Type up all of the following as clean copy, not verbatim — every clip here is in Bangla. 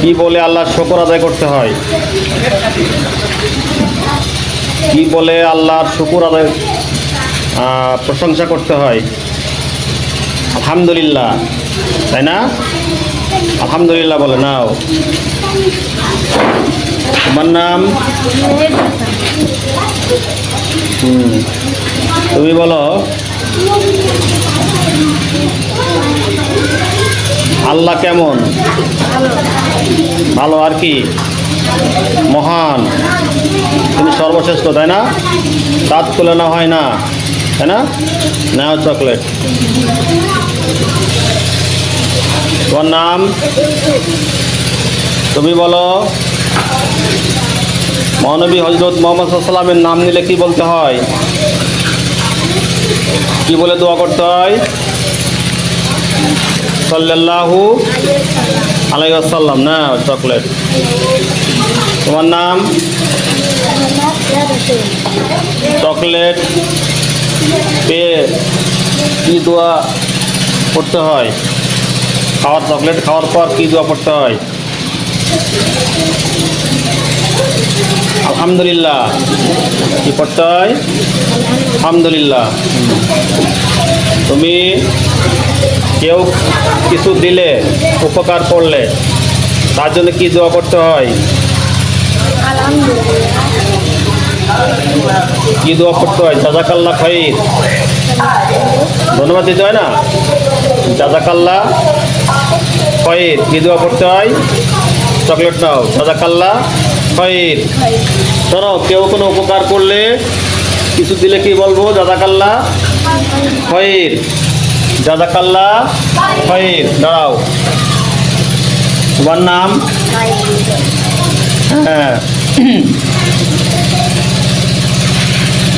কি বলে আল্লাহর শুকর আদায় করতে হয়? কি বলে আল্লাহর শুকর আদায় প্রশংসা করতে হয়? আলহামদুলিল্লাহ, তাই না? আলহামদুলিল্লাহ বলে নাও। তোমার নাম? তুমি বলো আল্লাহ কেমন? ভালো। আর কি? মহান। তিনি সর্বশ্রেষ্ঠ, তাই না? দাঁত তুলে না হয় না, তাই না? নাও চকলেট। তোমার নাম? তুমি বলো মহানবী হযরত মুহাম্মদ সাল্লাল্লাহু আলাইহি ওয়াসাল্লামের নাম নিলে কি বলতে হয়? কি বলে দোয়া করতে হয়? সাল্লাল্লাহু আলাইহি ওয়াসাল্লাম। না চকলেট। তোমার নাম? চকলেট পেয়ে কি দোয়া করতে হয়? চকলেট খাওয়ার পর কি দোয়া করতে হয়? আলহামদুলিল্লাহ। কি করতে হয়? আলহামদুলিল্লাহ। তুমি কেউ কিছু দিলে, উপকার করলে, তার জন্য কি দোয়া করতে হয়? কি দোয়া করতে হয়? জাযাকাল্লাহ খাইর। ধন্যবাদ দিতে হয় না? জাযাকাল্লাহ খাইর। কি দোয়া করতে হয়? চকলেট নাও। জাযাকাল্লাহ খাইর। শোনো, কেউ কোনো উপকার করলে, কিছু দিলে কি বলবো? জাযাকাল্লাহ খাইর। জাযাকাল্লাহ খাইর। দাঁড়াও। তোমার নাম? হ্যাঁ।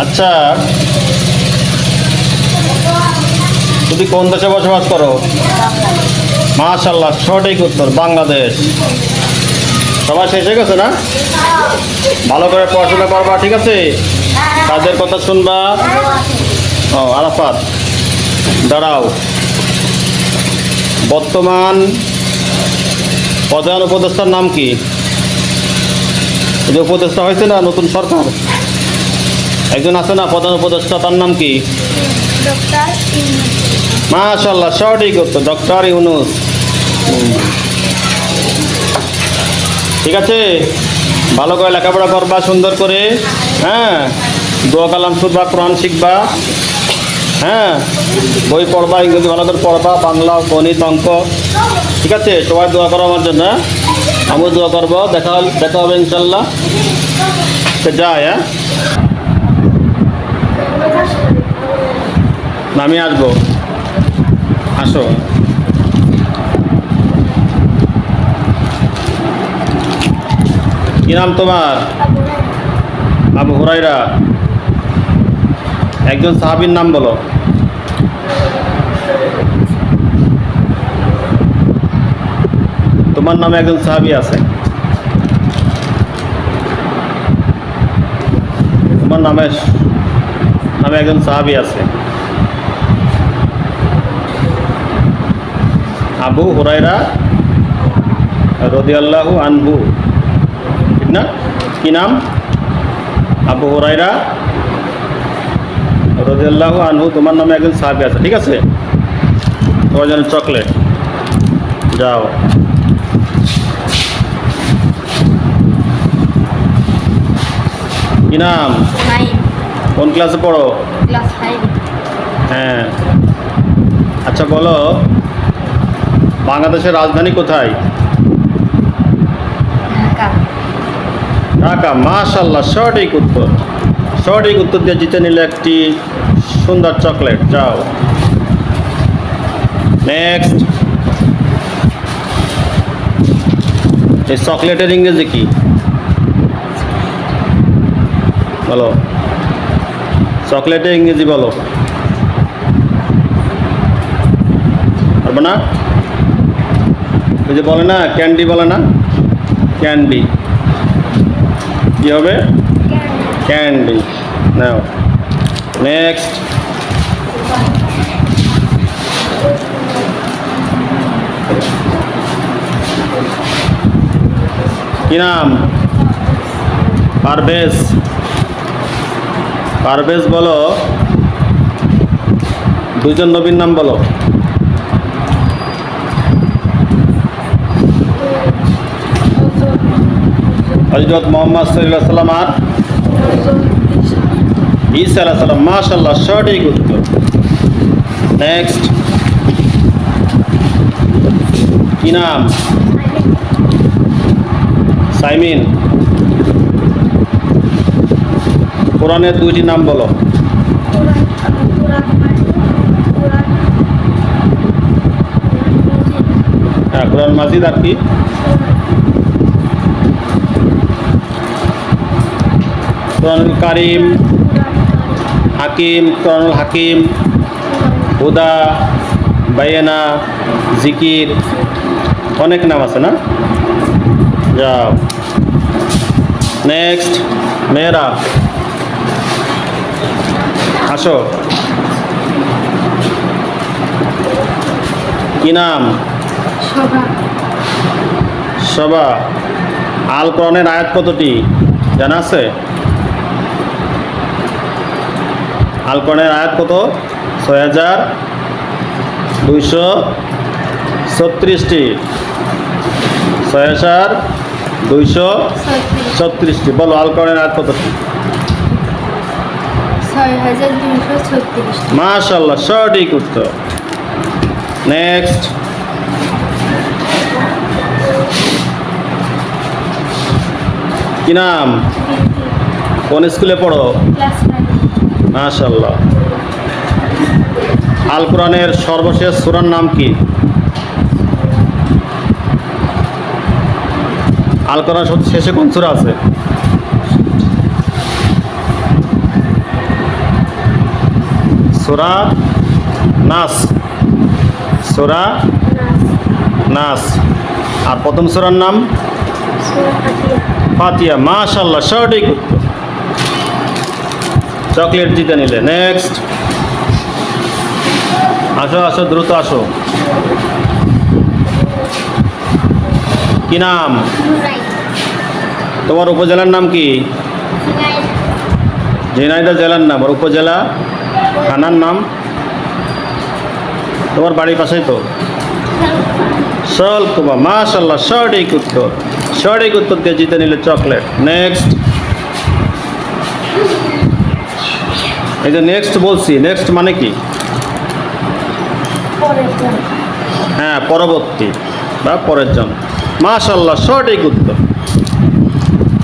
আচ্ছা, তুমি কোন দেশে বসবাস করো? মাশাআল্লাহ, সঠিক উত্তর বাংলাদেশ। সবাই শেষ হয়ে গেছে না? ভালো করে পড়াশোনা করবা, ঠিক আছে? তাদের কথা শুনবা। ও আরাফাত, দাঁড়াও। বর্তমান প্রধান উপদেষ্টার নাম কি? এই যে উপদেষ্টা হয়েছে না নতুন সরকার, একজন আছে না প্রধান উপদেষ্টা, তার নাম কি? মাশাআল্লাহ, সঠিক উত্তর ডক্টর ইউনূস। ঠিক আছে, ভালো করে লেখাপড়া করবা সুন্দর করে। হ্যাঁ, দোয়া কালাম শুনবা, কোরআন শিখবা। হ্যাঁ, বই পড়বা, ইংরেজি ভালো করে পড়বা, বাংলা, গণিত, অঙ্ক। ঠিক আছে, সবাই দোয়া করো আমার জন্য। আমিও দোয়া করবো। দেখা হবে ইনশাল্লাহ। যাই। হ্যাঁ, না আমি আসবো। আসো। কি নাম তোমার? আবু হুরায়রা। একজন সাহাবীর নাম বলো। তোমার নামে একজন সাহাবী আছে। তোমার নামে একজন সাহাবী আছে, আবু হুরায়রা রাদিয়াল্লাহু আনহু, ঠিক না? কি নাম? আবু হুরায়রা রাদিয়াল্লাহু আনহু। তোমার নামে একজন সাহাবী আছে, ঠিক আছে? তোমার জন্য চকলেট। যাও। কি নাম? কোন ক্লাসে পড়ো? ক্লাস 5। হ্যাঁ। আচ্ছা বলো, বাংলাদেশের রাজধানী কোথায়? ঢাকা। ঢাকা। মাশাআল্লাহ, সঠিক উত্তর। সঠিক উত্তর দিয়ে জিতে নিলে একটি সুন্দর চকলেট। যাও। নেক্সট। এই চকলেটের ইংরেজি কি বলো? চকলেটের ইংরেজি বলো। পারবো না? ওই যে বলে না ক্যান্ডি, বলে না ক্যান্ডি। কি হবে? ক্যান্ডি। নাও। নেক্সট। কি নাম? পারভেজ। পারভেজ বলো, দুইজন নবীর নাম বলো। হযরত মুহাম্মদ সাল্লাল্লাহু আলাইহি ওয়াসাল্লাম আর ঈসা আলাইহিস সালাম। মাশাআল্লাহ, সঠিক উত্তর। নেক্সট, কি নাম? সাইমিন। কোরআনের দুইটি নাম বলো। হ্যাঁ, কোরআন মাজিদ আর কি? কোরআনুল কারীম, হাকিম, কোরআনুল হাকিম, হুদা, বায়ানা, জিকির, অনেক নাম আছে না? যাও। নেক্সট, মেয়েরা আসো। কি নাম? শোভা। আল কোরআনের আয়াত কতটি জানা আছে? আল কোরআনের আয়াত কত? 6236টি। 6236টি। বলো আল কোরআনের আয়াত কতটি? 6236। মাশাআল্লাহ, সঠিক উত্তর। নেক্সট, কি নাম? কোন স্কুলে পড়ো? মাশাআল্লাহ। আল কোরআনের সর্বশেষ সূরার নাম কি? আল কোরআন শেষে কোন সূরা আছে? সূরা নাস। সূরা নাস। আর প্রথম সূরার নাম? ফাতিহা। মাশাআল্লাহ, সঠিক উত্তর। চকলেট জিতে নিলে। নেক্সট, আসো আসো, দ্রুত আসো। কি নাম? তোমার উপজেলার নাম কি? ঝিনাইদহ জেলার নাম। আর উপজেলা থানার নাম? তোমার বাড়ির পাশেই তো। সলকুমা। মাশাআল্লাহ, সঠিক উত্তর। সঠিক উত্তর দিয়ে জিতে নিলে চকলেট। নেক্সট, এই যে নেক্সট বলছি, নেক্সট মানে কি? হ্যাঁ, পরবর্তী বা পরের জন। মাশাআল্লাহ, সঠিক উত্তর।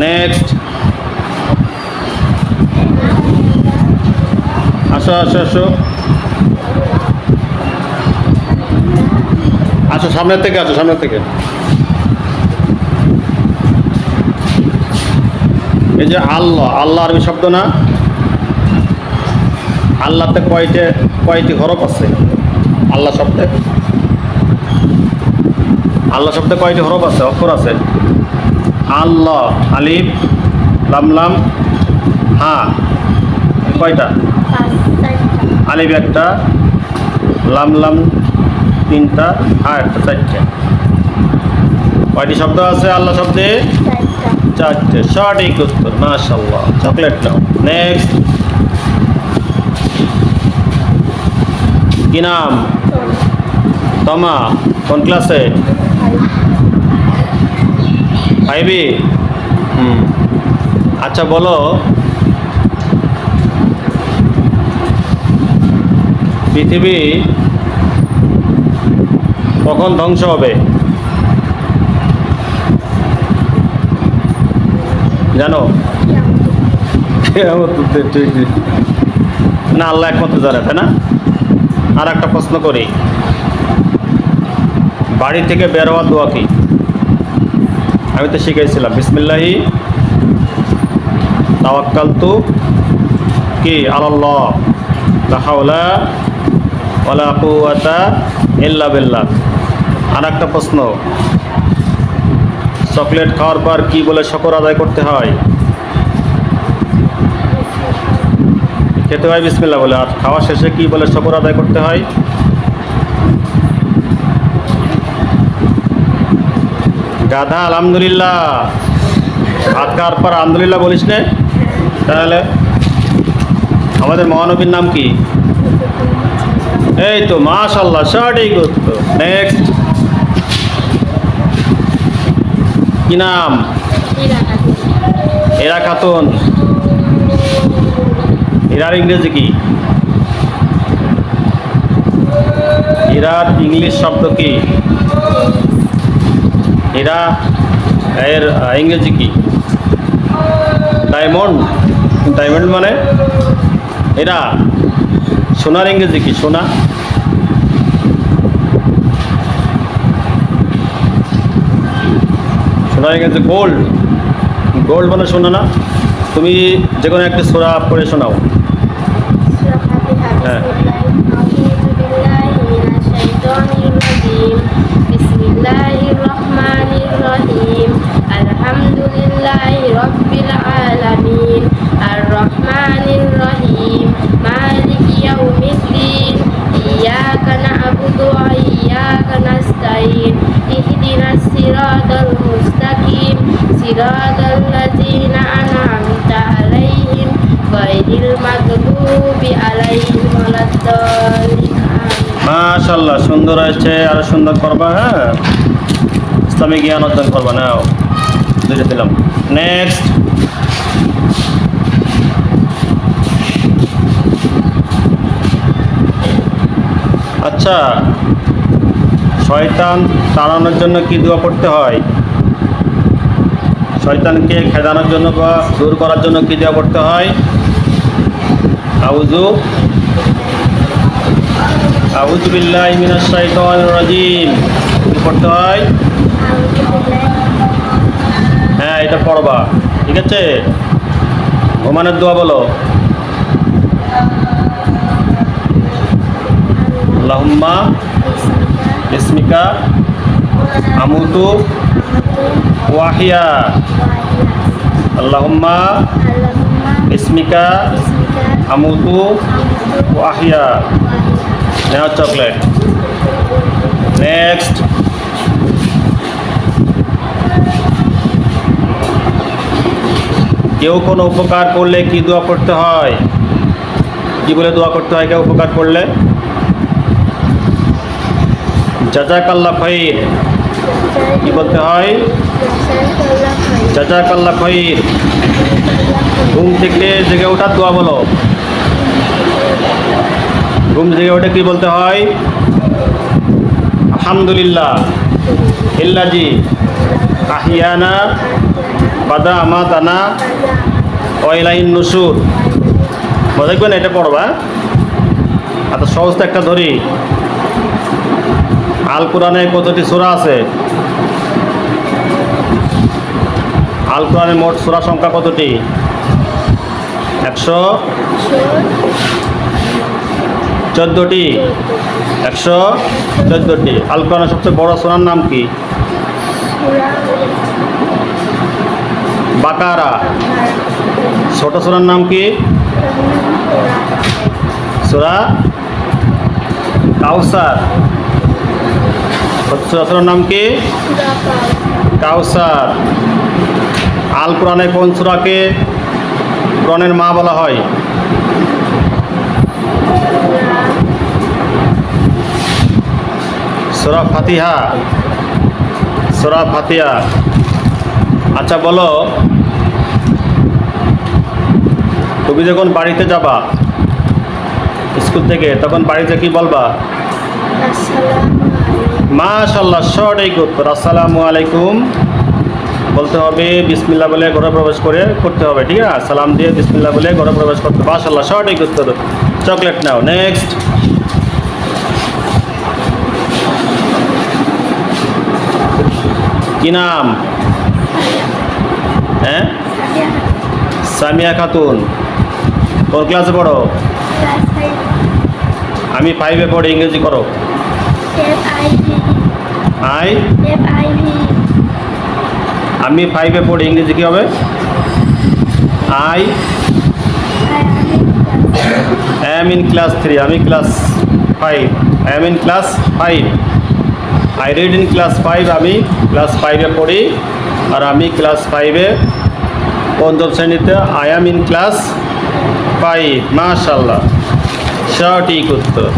নেক্সট, আসো আসো আসো আসো, সামনের থেকে আসো, সামনের থেকে। এই যে আল্লাহ, আল্লাহ আরবি শব্দ না? আল্লাহতে কয়টি হরফ আছে? আল্লাহ শব্দে, আল্লাহ শব্দে কয়টি হরফ আছে, অক্ষর আছে? আল্লাহ, আলিফ, লাম লাম, হ্যাঁ, কয়টা? আলিফ একটা, লাম লাম তিনটা, হ্যাঁ একটা, চারটে। কয়টি শব্দ আছে আল্লাহ শব্দে? চারটে। সঠিক উত্তর। মাশাআল্লাহ, চকলেট নাও। নেক্সট, কি নাম? তমা। কোন ক্লাসে? 5-এ। আচ্ছা বলো, পৃথিবী কখন ধ্বংস হবে জানো? না, আল্লাহ একমাত্র জানে, তাই না? আর একটা প্রশ্ন করি, বাড়ি থেকে বের হওয়ার দোয়া কি? আমি তো শিখাইছিলাম, বিসমিল্লাহি তাওয়াক্কালতু কি আলাল্লাহ লা হাওলা ওয়ালা কুওয়াতা ইল্লা বিল্লাহ। আর একটা প্রশ্ন, চকলেট খাওয়ার পর কি বলে শুকর আদায় করতে হয়? খেতে হয় বিসমিল্লাহ বলে, আর খাওয়া শেষে কি বলে শুকর আদায় করতে হয়? গাধা আলহামদুলিল্লাহ। হাত খাওয়ার পর আলহামদুলিল্লাহ বলিস নে? তাহলে আমাদের মহানবীর নাম কি? এই তো মাশাআল্লাহ, সঠিক উত্তর। নেক্সট, কি নাম? এরা খাতুন। এরার ইংরেজি কি? এরার ইংলিশ শব্দ কি? এরা এর ইংরেজি কি? ডায়মন্ড। ডায়মন্ড মানে এরা। সোনার ইংরেজি কি? সোনা। সোনার ইংরেজি গোল্ড। গোল্ড মানে সোনা না? তুমি যে কোনো একটা সূরা পড়ে শোনাও। হ্যাঁ। বিসমিল্লাহির রহমানির রহিম। আলহামদুলিল্লাহি রাব্বিল আলামিন। আর রহমানির রহিম। মালিকি ইয়াউমিদ্দিন। ইয়াকা না'বুদু ওয়া ইয়াকা নাস্তাঈন। ইহদিনাস সিরাতাল মুস্তাকিম। সিরাতাল লাযীনা আন'আমতা আলাইহিম গায়রিল মাগদুবি আলাইহিম ওয়ালাদ-দাল্লিন। মাশাআল্লাহ, সুন্দর হয়েছে। আরো সুন্দর করবা। হ্যাঁ, ইসলামী জ্ঞান অর্জন করবা। নাও, দুইটা দিলাম। নেক্সট, আচ্ছা, শয়তান তাড়ানোর জন্য কি দোয়া পড়তে হয়? শয়তানকে খেদানোর জন্য বা দূর করার জন্য কি দোয়া পড়তে হয়? আউযু বিল্লাহি মিনাশ শাইতানির রাজিম। কি পড়তে হয়? হ্যাঁ, এটা পড়বা। ঠিক আছে। ঘুমানোর দোয়া বলো। আল্লাহুম্মা বিসমিকা আমুতু ওয়া আহইয়া। আল্লাহুম্মা বিসমিকা আমুতু ওয়া আহইয়া। নেওয়া চকলেট। নেক্সট, কেউ কোনো উপকার করলে কি দোয়া করতে হয়? কি বলে দোয়া করতে হয় কেউ উপকার করলে? জাযাকাল্লাহ খাইর। কি বলতে হয়? জাযাকাল্লাহ খাইর। ঘুম থেকে জেগে ওঠার দোয়া বলো। ঘুম থেকে ওঠে কি বলতে হয়? আলহামদুলিল্লাহ ইল্লাযী আহিয়ানা বাদা আমাতানা ওয়া ইলাইহিন নুশুর। দেখবেন এটা পড়বা। এত সহজ তো একটা ধরি। আল কোরআনে কতটি সূরা আছে? আল কোরআনের মোট সূরা সংখ্যা কতটি? 114টি। 114টি। আল কোরআনের সবচেয়ে বড় সূরার নাম কি? বাকারা। ছোট সূরার নাম কি? সূরা কাউসার। সূরার নাম কি? কাউসার। আল কোরআনে কোন সূরাকে কোরআনের মা বলা হয়? সূরা ফাতিহা। সূরা ফাতিহা। আচ্ছা বলো, তুমি যখন বাড়িতে যাবা স্কুল থেকে, তখন বাড়িতে কি বলবা? মাশাআল্লাহ, সঠিক উত্তর। আসসালামু আলাইকুম বলতে হবে। বিসমিল্লাহ বলে ঘরে প্রবেশ করে করতে হবে। ঠিক আছে, সালাম দিয়ে বিসমিল্লাহ বলে ঘরে প্রবেশ করতে হবে। মাশাআল্লাহ, সঠিক উত্তর। চকলেট নাও। নেক্সট, কি নাম? হ্যাঁ, সামিয়া খাতুন। কোন ক্লাসে পড়ো? আমি 5-এ পড়ি। ইংরেজি করো। আমি 5-এ পড়ি। ইংরেজি কি হবে? I am in class 3. আমি class 5। I am in class 5. I read in class 5, আমি ক্লাস 5-এ পড়ি। আর আমি ক্লাস 5-এ পঞ্চম শ্রেণীতে। I am in class 5। মাশাআল্লাহ, সঠিক উত্তর।